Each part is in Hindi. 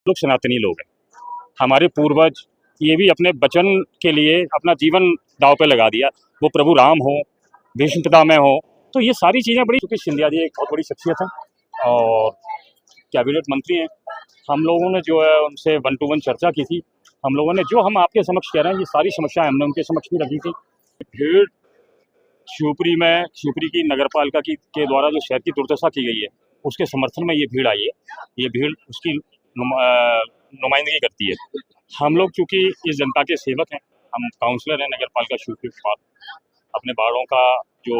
लोग सनातनी लोग हैं। हमारे पूर्वज ये भी अपने वचन के लिए अपना जीवन दांव पे लगा दिया, वो प्रभु राम हो, भीष्म पितामह हो। तो ये सारी चीज़ें बड़ी, क्योंकि सिंधिया जी एक बहुत बड़ी शख्सियत है और कैबिनेट मंत्री हैं। हम लोगों ने जो है उनसे 1 to 1 चर्चा की थी। हम लोगों ने जो हम आपके समक्ष कह रहे हैं, ये सारी समस्याएं हमने उनके समक्ष भी रखी थी। भीड़ शिवपुरी की नगर पालिका के द्वारा जो शहर की दुर्दशा की गई है, उसके समर्थन में ये भीड़ आई है। ये भीड़ उसकी नुमाइंदगी करती है। हम लोग चूँकि इस जनता के सेवक हैं, हम काउंसलर हैं नगर पालिका शिवपुरी के पास। अपने वार्डों का जो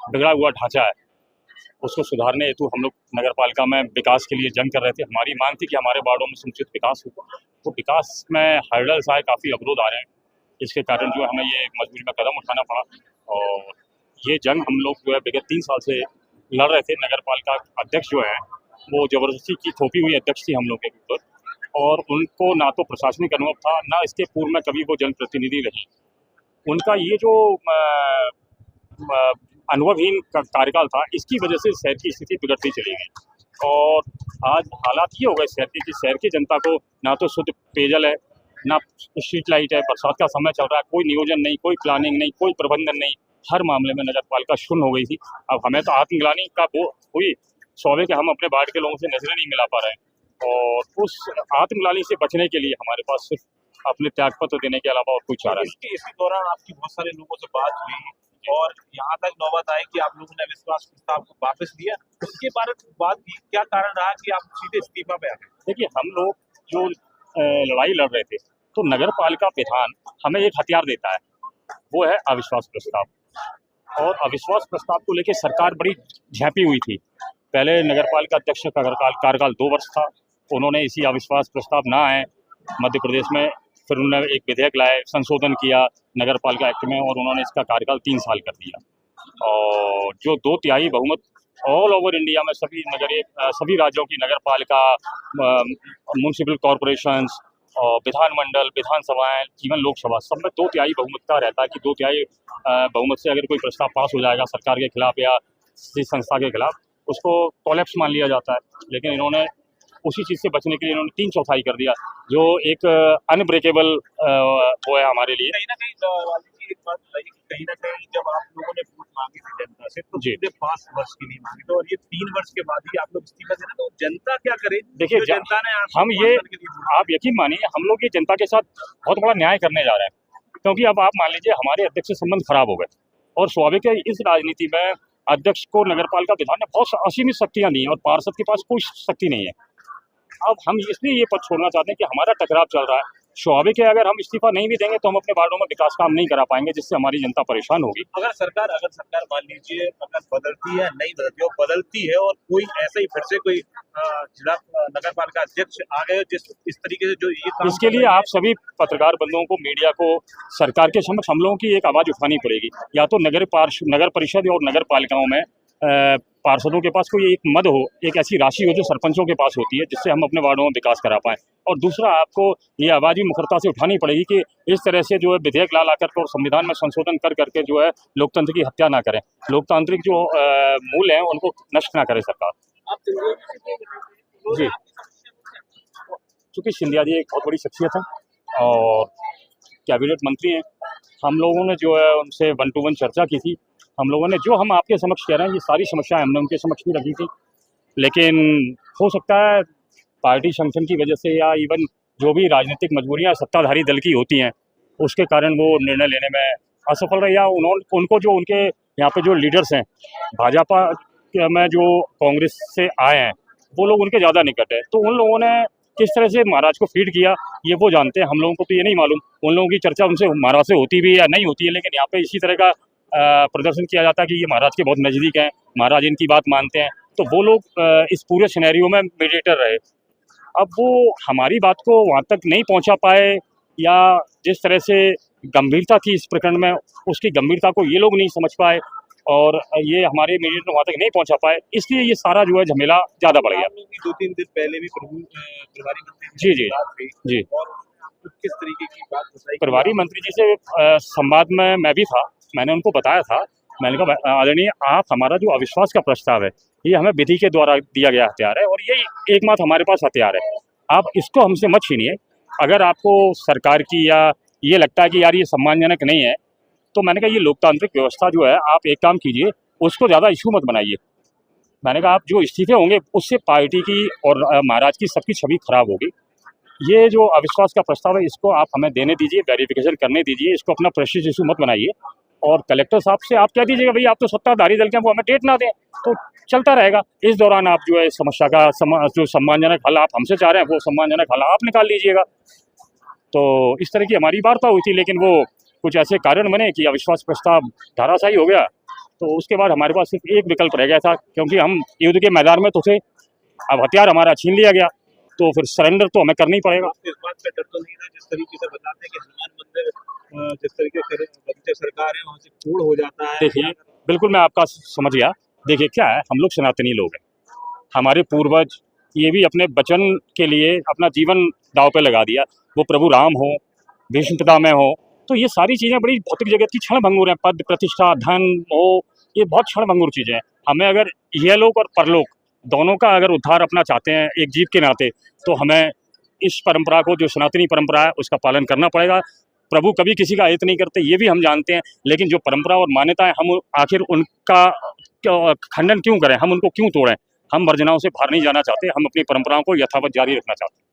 बिगड़ा हुआ ढांचा है, उसको सुधारने हेतु हम लोग नगर पालिका में विकास के लिए जंग कर रहे थे। हमारी मांग थी कि हमारे वार्डों में समुचित विकास हो। तो विकास में हर्डल्स आए, काफ़ी अवरोध आ रहे हैं। इसके कारण जो हमें ये मजबूरी में कदम उठाना पड़ा और ये जंग हम लोग जो है विगत 3 साल से लड़ रहे थे। नगर पालिका अध्यक्ष जो है वो ज़बरदस्ती की थोपी हुई अध्यक्ष थी हम लोग के ऊपर, और उनको ना तो प्रशासनिक अनुभव था, ना इसके पूर्व में कभी वो जनप्रतिनिधि रही। उनका ये जो अनुभवहीन कार्यकाल था, इसकी वजह से शहर की स्थिति बिगड़ती चली गई। और आज हालात ये हो गए शहर के कि शहर की जनता को ना तो शुद्ध पेयजल है, ना स्ट्रीट लाइट है। बरसात का समय चल रहा है, कोई नियोजन नहीं, कोई प्लानिंग नहीं, कोई प्रबंधन नहीं। हर मामले में नगर पालिका शून्य हो गई थी। अब हमें तो आत्मग्लानि का वो हुई, स्वाभाविक है हम अपने वार्ड के लोगों से नजरें नहीं मिला पा रहे हैं। और उस आत्मग्लानि से बचने के लिए हमारे पास सिर्फ अपने त्यागपत्र देने के अलावा और कोई चारा नहीं। इसी दौरान आपकी बहुत सारे लोगों से बात हुई और यहाँ तक नौबत आई कि आप लोगों ने अविश्वास प्रस्ताव को वापस लिया। उसके बाद भी क्या कारण रहा कि आप सीधे इस्तीफा पे आ गए? देखिए, हम लोग जो लड़ाई लड़ रहे थे, तो नगर पालिका विधान हमें एक हथियार देता है, वो है अविश्वास प्रस्ताव। और अविश्वास प्रस्ताव को लेकर सरकार बड़ी झेपी हुई थी। पहले नगर पालिका अध्यक्ष का कार्यकाल 2 वर्ष था। उन्होंने इसी अविश्वास प्रस्ताव ना आए मध्य प्रदेश में, फिर उन्होंने एक विधेयक लाए, संशोधन किया नगर पालिका एक्ट में, और उन्होंने इसका कार्यकाल 3 साल कर दिया। और जो 2/3 बहुमत ऑल ओवर इंडिया में सभी राज्यों की नगर पालिका, म्यूनसिपल कॉरपोरेशंस और विधानमंडल, विधानसभाएं, इवन लोकसभा, सब में 2/3 बहुमत का रहता है कि 2/3 बहुमत से अगर कोई प्रस्ताव पास हो जाएगा सरकार के खिलाफ या किसी संस्था के खिलाफ, उसको कोलैप्स मान लिया जाता है। लेकिन इन्होंने उसी चीज़ से बचने के लिए इन्होंने 3/4 कर दिया, जो एक अनब्रेकेबल वो है हमारे लिए। कहीं ना कहीं एक बात बताइए कि कहीं ना कहीं जब आप लोगों ने वोट मांगी थी जनता से, तो सीधे 5 वर्ष की नहीं मांगी, तो और ये 3 वर्ष के बाद ही आप लोग इस्तीफा दे रहे हैं, तो जनता क्या करे? देखिए, जनता ने आप यकीन मानिए, हम लोग ये जनता के साथ बहुत बड़ा न्याय करने जा रहे हैं। क्योंकि अब आप मान लीजिए हमारे अध्यक्ष से संबंध खराब हो गए, और स्वाभाविक है इस राजनीति में अध्यक्ष को नगर पालिका विधान ने बहुत असीमित शक्तियां दी हैं और पार्षद के पास कोई शक्ति नहीं है। अब हम इसलिए ये पद छोड़ना चाहते हैं कि हमारा टकराव चल रहा है। स्वाभाविक है अगर हम इस्तीफा नहीं भी देंगे तो हम अपने वार्डों में विकास काम नहीं करा पाएंगे, जिससे हमारी जनता परेशान होगी। अगर सरकार मान लीजिए अगर बदलती है, नहीं बदलती और बदलती है, और कोई ऐसा ही फिर से कोई जिला नगर पालिका अध्यक्ष आ गए इस तरीके से जो ये काम, इसके लिए आप सभी पत्रकार बंधुओं को, मीडिया को, सरकार के समक्ष हम लोगों की एक आवाज उठानी पड़ेगी। या तो नगर परिषद और नगर पालिकाओं में पार्षदों के पास कोई एक मद हो, एक ऐसी राशि हो जो सरपंचों के पास होती है, जिससे हम अपने वार्डों में विकास करा पाएं। और दूसरा, आपको ये आवाज़ भी मुखरता से उठानी पड़ेगी कि इस तरह से जो है विधेयक ला कर और संविधान में संशोधन कर करके जो है लोकतंत्र की हत्या ना करें, लोकतांत्रिक जो मूल हैं उनको नष्ट ना करे सरकार। जी, चूँकि सिंधिया जी एक बहुत बड़ी शख्सियत है और कैबिनेट मंत्री हैं। हम लोगों ने जो है उनसे 1 to 1 चर्चा की थी। हम लोगों ने जो हम आपके समक्ष कह रहे हैं, ये सारी समस्याएं हमने उनके समक्ष भी रखी थी। लेकिन हो सकता है पार्टी संगठन की वजह से या इवन जो भी राजनीतिक मजबूरियां सत्ताधारी दल की होती हैं, उसके कारण वो निर्णय लेने में असफल रहे, या उनको जो उनके यहाँ पे जो लीडर्स हैं भाजपा में, जो कांग्रेस से आए हैं, वो लोग उनके ज़्यादा निकट है। तो उन लोगों ने किस तरह से महाराज को फीड किया ये वो जानते हैं, हम लोगों को तो ये नहीं मालूम। उन लोगों की चर्चा उनसे महाराज से होती भी है या नहीं होती है, लेकिन यहाँ पे इसी तरह का प्रदर्शन किया जाता है कि ये महाराज के बहुत नज़दीक हैं, महाराज इनकी बात मानते हैं। तो वो लोग इस पूरे सिनेरियो में मीडिएटर रहे। अब वो हमारी बात को वहाँ तक नहीं पहुँचा पाए, या जिस तरह से गंभीरता थी इस प्रकरण में, उसकी गंभीरता को ये लोग नहीं समझ पाए, और ये हमारे मीडिएटर वहाँ तक नहीं पहुँचा पाए, इसलिए ये सारा जो है झमेला ज़्यादा बढ़ गया। 2-3 दिन पहले भी प्रभारी मंत्री जी, और किस तरीके की बात बताई? प्रभारी मंत्री जी से संवाद में मैं भी था। मैंने उनको बताया था, मैंने कहा आदरणीय, आप हमारा जो अविश्वास का प्रस्ताव है, ये हमें विधि के द्वारा दिया गया हथियार है, और यही एकमात्र हमारे पास हथियार है। आप इसको हमसे मत छीनिए। अगर आपको सरकार की या ये लगता है कि यार ये सम्मानजनक नहीं है, तो मैंने कहा ये लोकतांत्रिक व्यवस्था जो है, आप एक काम कीजिए, उसको ज़्यादा इशू मत बनाइए। मैंने कहा आप जो इस्तीफे होंगे उससे पार्टी की और महाराज की सबकी छवि खराब होगी। ये जो अविश्वास का प्रस्ताव है इसको आप हमें देने दीजिए, वेरिफिकेशन करने दीजिए, इसको अपना प्रेस्टीज इशू मत बनाइए। और कलेक्टर साहब से आप कह दीजिएगा भाई आप तो सत्ताधारी दल के हैं, वो हमें डेट ना दें, तो चलता रहेगा। इस दौरान आप जो है इस समस्या का जो सम्मानजनक हल आप हमसे चाह रहे हैं, वो सम्मानजनक हल आप निकाल लीजिएगा। तो इस तरह की हमारी वार्ता हुई थी, लेकिन वो कुछ ऐसे कारण बने कि अविश्वास प्रस्ताव धराशायी हो गया। तो उसके बाद हमारे पास सिर्फ एक विकल्प रह गया था, क्योंकि हम युद्ध के मैदान में तो थे, अब हथियार हमारा छीन लिया गया, तो फिर सरेंडर तो हमें करना ही पड़ेगा। इस बात का डर तो नहीं था, जिस तरीके से बताते हैं कि हनुमान मंदिर जिस तरीके से बगीचा सरकार है वहाँ से कूड़ हो जाता है। देखिए, बिल्कुल मैं आपका समझ गया। देखिए क्या है, हम लोग सनातनी लोग हैं, हमारे पूर्वज ये भी अपने वचन के लिए अपना जीवन दांव पे लगा दिया। वो प्रभु राम हो, भीष्म पितामह हो, तो ये सारी चीज़ें बड़ी भौतिक जगत की क्षण भंगुर हैं। पद प्रतिष्ठा धन हो, ये बहुत क्षण भंगुर चीज़ें हैं। हमें अगर यहलोक और परलोक दोनों का अगर उद्धार अपना चाहते हैं एक जीव के नाते, तो हमें इस परंपरा को, जो सनातनी परंपरा है, उसका पालन करना पड़ेगा। प्रभु कभी किसी का हित नहीं करते, ये भी हम जानते हैं, लेकिन जो परंपरा और मान्यता है, हम आखिर उनका खंडन क्यों करें, हम उनको क्यों तोड़ें। हम वर्जनाओं से बाहर नहीं जाना चाहते, हम अपनी परंपराओं को यथावत जारी रखना चाहते हैं।